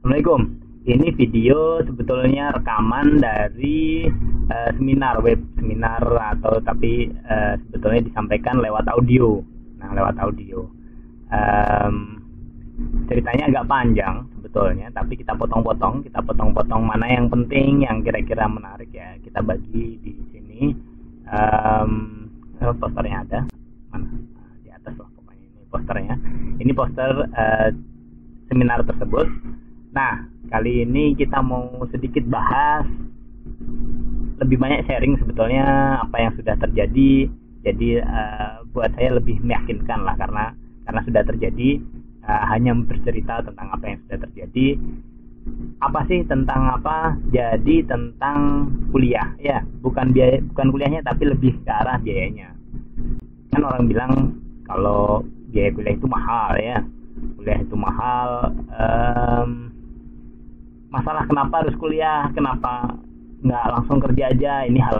Assalamualaikum. Ini video sebetulnya rekaman dari web seminar atau tapi sebetulnya disampaikan lewat audio. Nah, lewat audio. Ceritanya agak panjang sebetulnya, tapi kita potong-potong mana yang penting, yang kira-kira menarik ya kita bagi di sini. Posternya ada mana? Di atas lah pokoknya, ini posternya. Ini poster seminar tersebut. Nah, kali ini kita mau sedikit bahas, lebih banyak sharing sebetulnya apa yang sudah terjadi. Jadi buat saya lebih meyakinkan lah, karena sudah terjadi. Hanya bercerita tentang apa yang sudah terjadi. Apa sih tentang apa? Jadi tentang kuliah ya, bukan kuliahnya, tapi lebih ke arah biayanya. Kan orang bilang kalau biaya kuliah itu mahal ya, kuliah itu mahal. Masalah kenapa harus kuliah, kenapa nggak langsung kerja aja, ini hal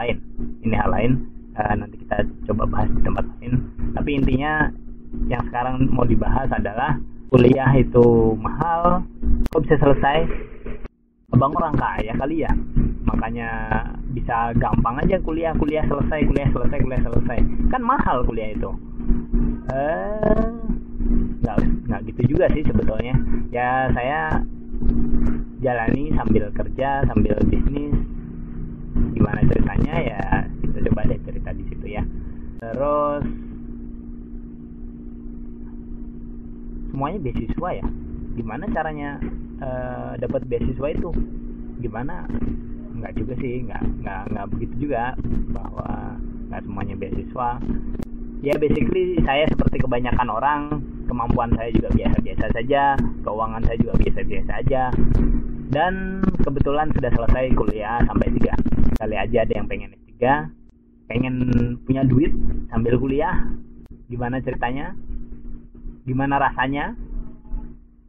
lain. Nanti kita coba bahas di tempat lain. Tapi intinya yang sekarang mau dibahas adalah kuliah itu mahal, kok bisa selesai? Abang orang kaya kali ya, makanya bisa gampang aja kuliah selesai. Kan mahal kuliah itu. Nggak gitu juga sih sebetulnya. Ya saya jalani sambil kerja, sambil bisnis. Gimana ceritanya ya, kita coba deh cerita di situ ya. Terus semuanya beasiswa ya. Gimana caranya dapat beasiswa itu? Gimana? Enggak juga sih, enggak begitu juga, bahwa enggak semuanya beasiswa. Ya basically saya seperti kebanyakan orang, kemampuan saya juga biasa-biasa saja, keuangan saya juga biasa-biasa aja. Dan kebetulan sudah selesai kuliah sampai 3. Kali aja ada yang pengen S3, pengen punya duit sambil kuliah. Gimana ceritanya? Gimana rasanya?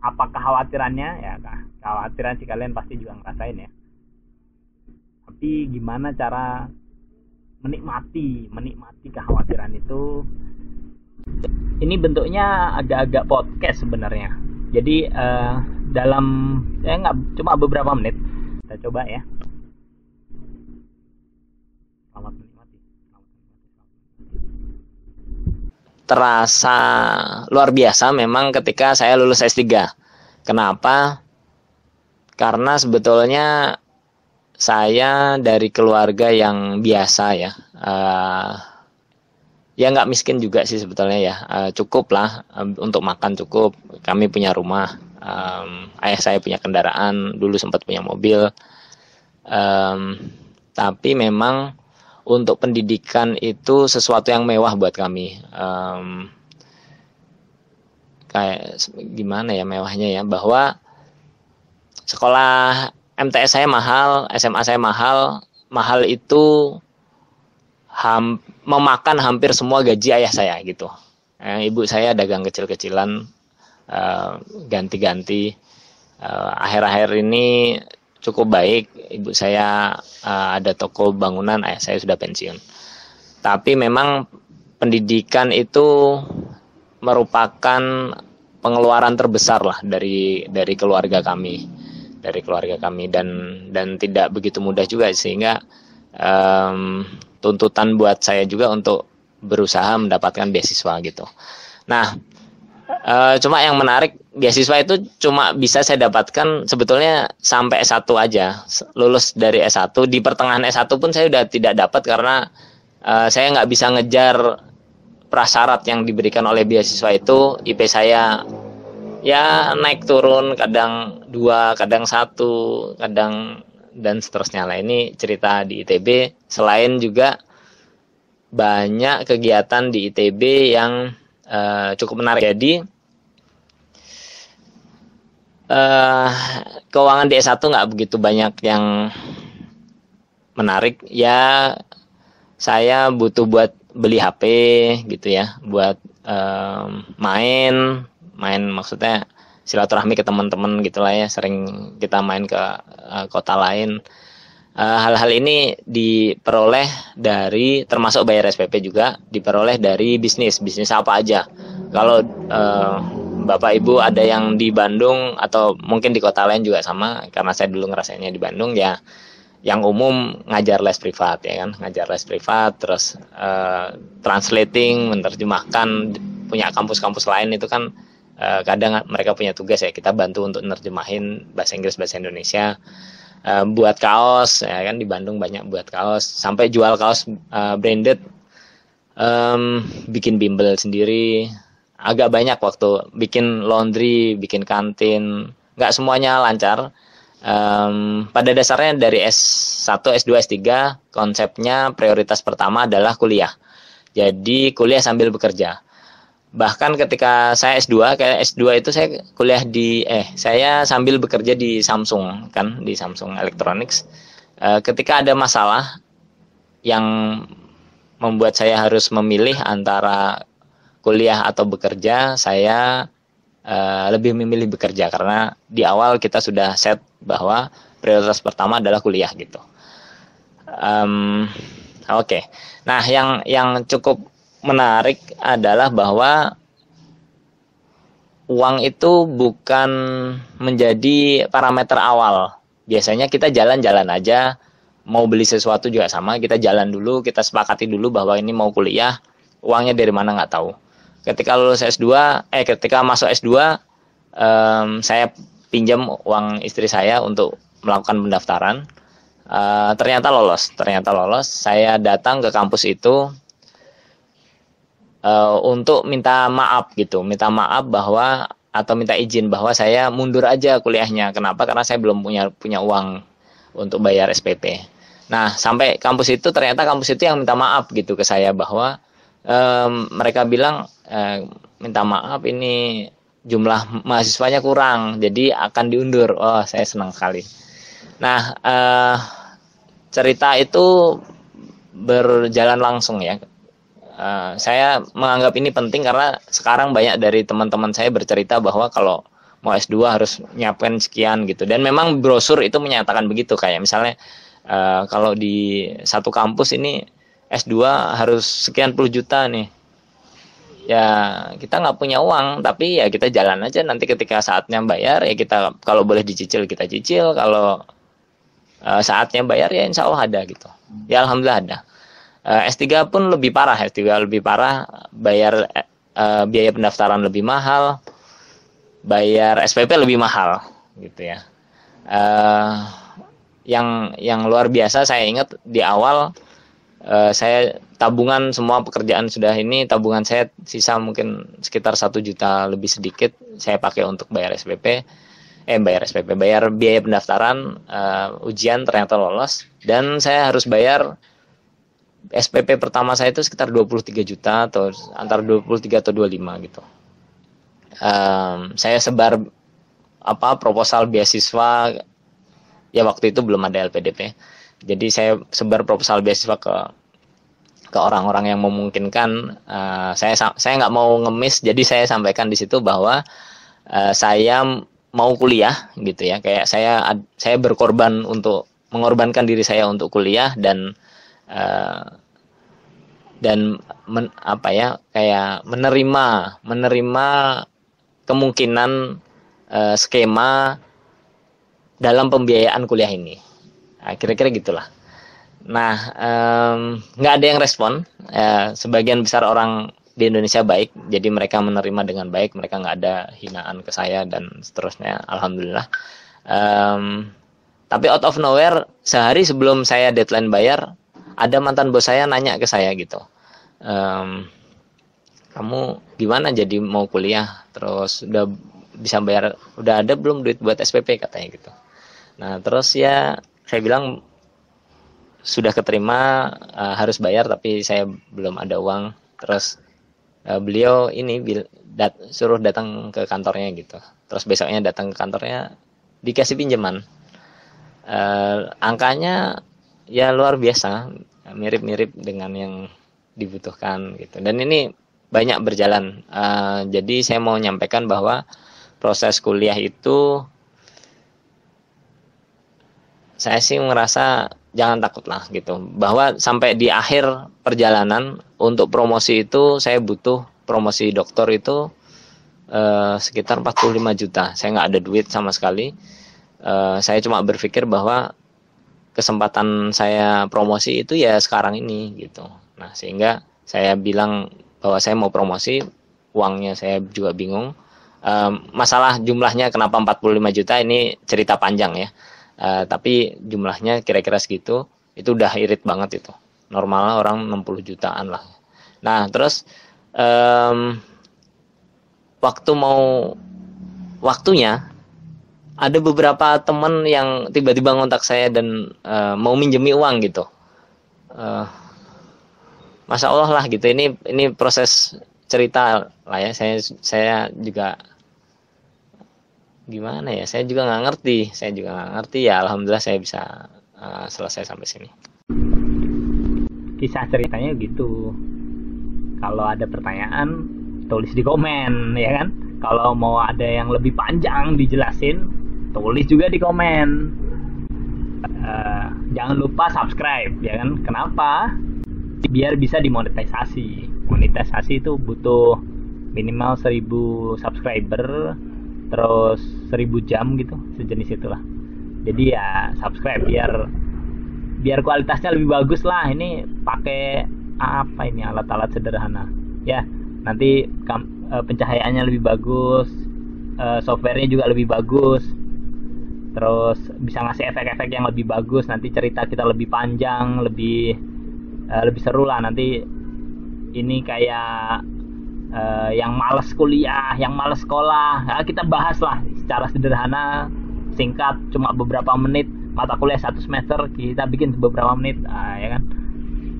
Apa kekhawatirannya? Ya, kekhawatiran sih kalian pasti juga ngerasain ya. Tapi gimana cara menikmati kekhawatiran itu? Ini bentuknya agak-agak podcast sebenarnya. Jadi saya nggak cuma beberapa menit, kita coba ya. Selamat menikmati. Terasa luar biasa memang ketika saya lulus S3. Kenapa? Karena sebetulnya saya dari keluarga yang biasa ya. Ya nggak miskin juga sih sebetulnya ya. Cukup lah untuk makan, cukup. Kami punya rumah. Ayah saya punya kendaraan, dulu sempat punya mobil. Tapi memang untuk pendidikan itu sesuatu yang mewah buat kami. Kayak gimana ya mewahnya ya, bahwa sekolah MTS saya mahal, SMA saya mahal itu memakan hampir semua gaji ayah saya gitu. Ibu saya dagang kecil-kecilan, ganti-ganti. Akhir-akhir ini cukup baik. Ibu saya ada toko bangunan, ayah saya sudah pensiun. Tapi memang pendidikan itu merupakan pengeluaran terbesar lah dari keluarga kami, dan tidak begitu mudah juga, sehingga tuntutan buat saya juga untuk berusaha mendapatkan beasiswa gitu. Nah, cuma yang menarik, beasiswa itu cuma bisa saya dapatkan sebetulnya sampai S1 aja. Lulus dari S1, di pertengahan S1 pun saya sudah tidak dapat karena saya nggak bisa ngejar prasyarat yang diberikan oleh beasiswa itu. IP saya ya naik turun, kadang 2, kadang 1, kadang dan seterusnya lah. Ini cerita di ITB. Selain juga banyak kegiatan di ITB yang cukup menarik. Jadi keuangan di S1 nggak begitu banyak yang menarik ya. Saya butuh buat beli HP gitu ya, buat main maksudnya silaturahmi ke teman-teman gitulah ya. Sering kita main ke kota lain. Hal-hal ini diperoleh dari, termasuk bayar SPP juga, diperoleh dari bisnis apa aja. Kalau Bapak Ibu ada yang di Bandung atau mungkin di kota lain juga sama, karena saya dulu ngerasainnya di Bandung ya, yang umum ngajar les privat ya kan, ngajar les privat, terus translating, menerjemahkan, punya kampus-kampus lain itu kan kadang mereka punya tugas ya, kita bantu untuk nerjemahin bahasa Inggris bahasa Indonesia, buat kaos ya kan, di Bandung banyak buat kaos, sampai jual kaos branded, bikin bimbel sendiri, agak banyak waktu bikin laundry, bikin kantin, nggak semuanya lancar. Pada dasarnya dari S1, S2, S3 konsepnya prioritas pertama adalah kuliah. Jadi kuliah sambil bekerja. Bahkan ketika saya S2, kayak S2 itu saya kuliah saya sambil bekerja di Samsung kan, di Samsung Electronics. Ketika ada masalah yang membuat saya harus memilih antara kuliah atau bekerja, saya lebih memilih bekerja, karena di awal kita sudah set bahwa prioritas pertama adalah kuliah gitu. Oke. Nah, yang cukup menarik adalah bahwa uang itu bukan menjadi parameter awal. Biasanya kita jalan-jalan aja, mau beli sesuatu juga sama, kita jalan dulu, kita sepakati dulu bahwa ini mau kuliah, uangnya dari mana nggak tahu. Ketika lulus S2, ketika masuk S2, saya pinjam uang istri saya untuk melakukan pendaftaran. Ternyata lolos. Saya datang ke kampus itu untuk minta maaf bahwa, atau minta izin bahwa saya mundur aja kuliahnya. Kenapa? Karena saya belum punya uang untuk bayar SPP. Nah, sampai kampus itu, ternyata kampus itu yang minta maaf gitu ke saya, bahwa mereka bilang minta maaf, ini jumlah mahasiswanya kurang, jadi akan diundur. Oh, saya senang sekali. Nah, cerita itu berjalan langsung ya. Saya menganggap ini penting karena sekarang banyak dari teman-teman saya bercerita bahwa kalau mau S2 harus nyiapkan sekian gitu. Dan memang brosur itu menyatakan begitu, kayak misalnya kalau di satu kampus ini S2 harus sekian puluh juta nih. Ya kita nggak punya uang, tapi ya kita jalan aja, nanti ketika saatnya bayar ya kita, kalau boleh dicicil kita cicil, kalau saatnya bayar ya insya Allah ada gitu. Ya alhamdulillah ada. S3 pun lebih parah, bayar biaya pendaftaran lebih mahal, bayar SPP lebih mahal gitu ya. Yang luar biasa, saya ingat di awal saya tabungan, semua pekerjaan sudah ini, tabungan saya sisa mungkin sekitar 1 juta lebih sedikit, saya pakai untuk bayar bayar biaya pendaftaran, ujian ternyata lolos, dan saya harus bayar SPP pertama saya itu sekitar 23 juta atau antara 23 atau 25 gitu. Saya sebar proposal beasiswa, ya waktu itu belum ada LPDP. Jadi saya sebar proposal beasiswa ke orang-orang yang memungkinkan. Saya nggak mau ngemis, jadi saya sampaikan di situ bahwa saya mau kuliah gitu ya. Kayak saya berkorban untuk mengorbankan diri saya untuk kuliah, dan kayak menerima kemungkinan skema dalam pembiayaan kuliah ini. Nah, kira-kira gitulah. Nah, nggak ada yang respon. Sebagian besar orang di Indonesia baik, jadi mereka menerima dengan baik, mereka nggak ada hinaan ke saya dan seterusnya. Alhamdulillah. Tapi out of nowhere, sehari sebelum saya deadline bayar, ada mantan bos saya nanya ke saya gitu, kamu gimana jadi mau kuliah, terus udah bisa bayar, udah ada belum duit buat SPP, katanya gitu. Nah terus ya saya bilang sudah keterima, harus bayar tapi saya belum ada uang. Terus beliau ini suruh datang ke kantornya gitu. Terus besoknya datang ke kantornya, dikasih pinjaman. Angkanya ya luar biasa, mirip-mirip dengan yang dibutuhkan gitu. Dan ini banyak berjalan. Jadi saya mau nyampaikan bahwa proses kuliah itu, saya sih merasa jangan takut lah gitu, bahwa sampai di akhir perjalanan untuk promosi itu, saya butuh promosi doktor itu sekitar 45 juta. Saya nggak ada duit sama sekali. Saya cuma berpikir bahwa kesempatan saya promosi itu ya sekarang ini gitu. Nah, sehingga saya bilang bahwa saya mau promosi, uangnya saya juga bingung. Masalah jumlahnya kenapa 45 juta ini cerita panjang ya. Tapi jumlahnya kira-kira segitu, itu udah irit banget itu. Normalnya orang 60 jutaan lah. Nah, terus waktunya ada beberapa teman yang tiba-tiba ngontak saya dan mau minjemi uang gitu. Masya Allah lah gitu. Ini proses cerita lah ya. Saya juga gimana ya? Saya juga nggak ngerti. Ya alhamdulillah saya bisa selesai sampai sini. Kisah ceritanya gitu. Kalau ada pertanyaan tulis di komen ya kan. Kalau mau ada yang lebih panjang dijelasin, tulis juga di komen. Jangan lupa subscribe ya kan. Kenapa? Biar bisa dimonetisasi. Monetisasi itu butuh minimal 1000 subscriber, terus 1000 jam gitu, sejenis itulah. Jadi ya subscribe biar kualitasnya lebih bagus lah. Ini pakai apa ini, alat-alat sederhana ya. Nanti pencahayaannya lebih bagus, softwarenya juga lebih bagus, terus bisa ngasih efek-efek yang lebih bagus. Nanti cerita kita lebih panjang, lebih seru lah. Nanti ini kayak yang males kuliah, yang males sekolah, ya, kita bahas lah secara sederhana, singkat, cuma beberapa menit. Mata kuliah 1 semester kita bikin beberapa menit, ya kan.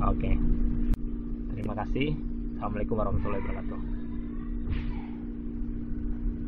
Oke. Terima kasih. Assalamualaikum warahmatullahi wabarakatuh.